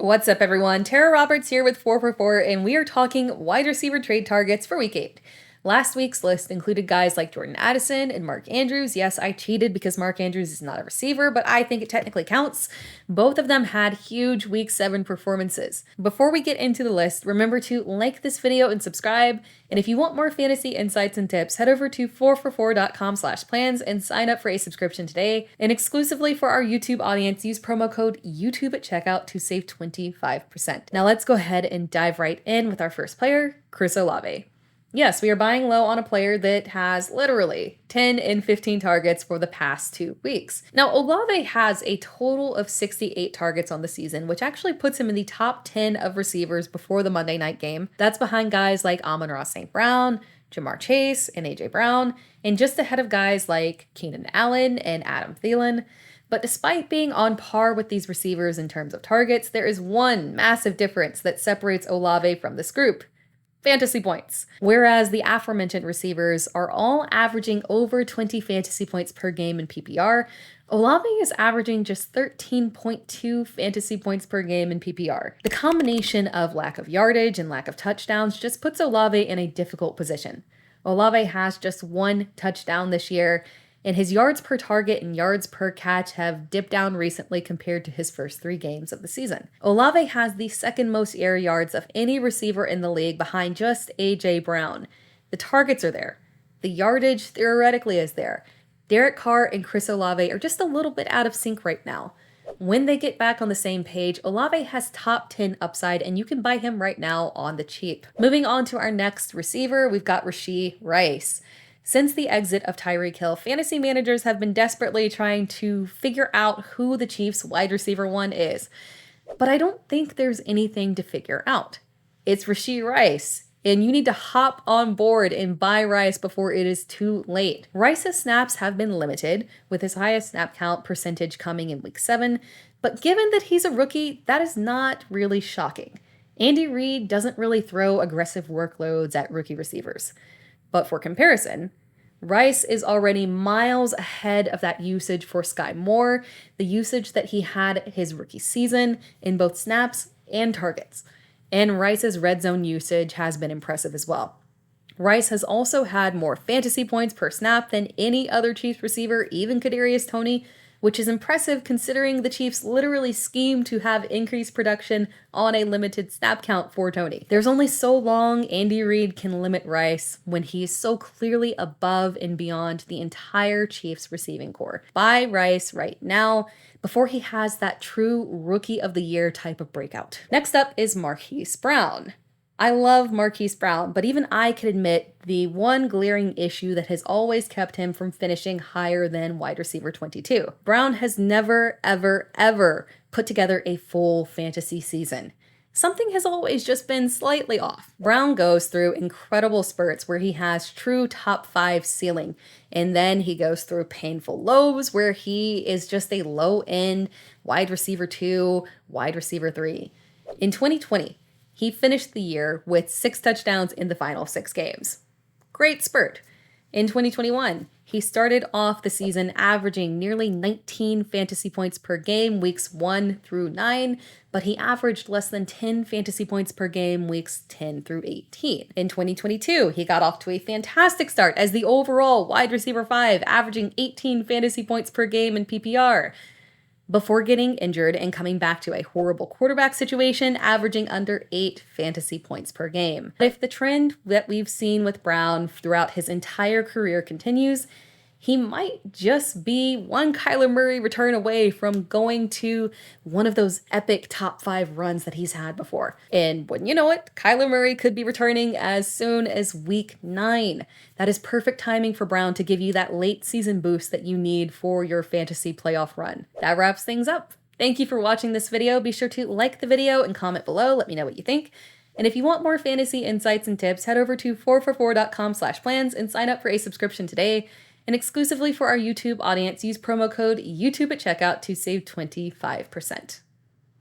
What's up, everyone? Tera Roberts here with 444, and we are talking wide receiver trade targets for Week 8. Last week's list included guys like Jordan Addison and Mark Andrews. Yes, I cheated because Mark Andrews is not a receiver, but I think it technically counts. Both of them had huge Week 7 performances. Before we get into the list, remember to like this video and subscribe. And if you want more fantasy insights and tips, head over to 444.com/plans and sign up for a subscription today. And exclusively for our YouTube audience, use promo code YouTube at checkout to save 25%. Now let's go ahead and dive right in with our first player, Chris Olave. Yes, we are buying low on a player that has literally 10 and 15 targets for the past 2 weeks. Now, Olave has a total of 68 targets on the season, which actually puts him in the top 10 of receivers before the Monday night game. That's behind guys like Amon-Ra St. Brown, Jamar Chase, and A.J. Brown, and just ahead of guys like Keenan Allen and Adam Thielen. But despite being on par with these receivers in terms of targets, there is one massive difference that separates Olave from this group: fantasy points. Whereas the aforementioned receivers are all averaging over 20 fantasy points per game in PPR, Olave is averaging just 13.2 fantasy points per game in PPR. The combination of lack of yardage and lack of touchdowns just puts Olave in a difficult position. Olave has just 1 touchdown this year, and his yards per target and yards per catch have dipped down recently compared to his first 3 games of the season. Olave has the second most air yards of any receiver in the league behind just A.J. Brown. The targets are there. The yardage theoretically is there. Derek Carr and Chris Olave are just a little bit out of sync right now. When they get back on the same page, Olave has top 10 upside, and you can buy him right now on the cheap. Moving on to our next receiver, we've got Rashee Rice. Since the exit of Tyreek Hill, fantasy managers have been desperately trying to figure out who the Chiefs' wide receiver 1 is. But I don't think there's anything to figure out. It's Rashee Rice, and you need to hop on board and buy Rice before it is too late. Rice's snaps have been limited, with his highest snap count percentage coming in Week 7, but given that he's a rookie, that is not really shocking. Andy Reid doesn't really throw aggressive workloads at rookie receivers. But for comparison, Rice is already miles ahead of that usage for Sky Moore, the usage that he had his rookie season in both snaps and targets. And Rice's red zone usage has been impressive as well. Rice has also had more fantasy points per snap than any other Chiefs receiver, even Kadarius Toney, which is impressive considering the Chiefs literally schemed to have increased production on a limited snap count for Toney. There's only so long Andy Reid can limit Rice when he's so clearly above and beyond the entire Chiefs receiving core. Buy Rice right now before he has that true Rookie of the Year type of breakout. Next up is Marquise Brown. I love Marquise Brown, but even I can admit the one glaring issue that has always kept him from finishing higher than wide receiver 22. Brown has never, ever put together a full fantasy season. Something has always just been slightly off. Brown goes through incredible spurts where he has true top 5 ceiling, and then he goes through painful lows where he is just a low-end wide receiver 2, wide receiver 3. In 2020, he finished the year with 6 touchdowns in the final 6 games. Great spurt. In 2021, he started off the season averaging nearly 19 fantasy points per game weeks 1 through 9, but he averaged less than 10 fantasy points per game weeks 10 through 18. In 2022, he got off to a fantastic start as the overall wide receiver 5, averaging 18 fantasy points per game in PPR, before getting injured and coming back to a horrible quarterback situation, averaging under 8 fantasy points per game. But if the trend that we've seen with Brown throughout his entire career continues, he might just be one Kyler Murray return away from going to one of those epic top 5 runs that he's had before. And wouldn't you know it, Kyler Murray could be returning as soon as Week 9. That is perfect timing for Brown to give you that late season boost that you need for your fantasy playoff run. That wraps things up. Thank you for watching this video. Be sure to like the video and comment below. Let me know what you think. And if you want more fantasy insights and tips, head over to 444.com/plans and sign up for a subscription today. And exclusively for our YouTube audience, use promo code YouTube at checkout to save 25%.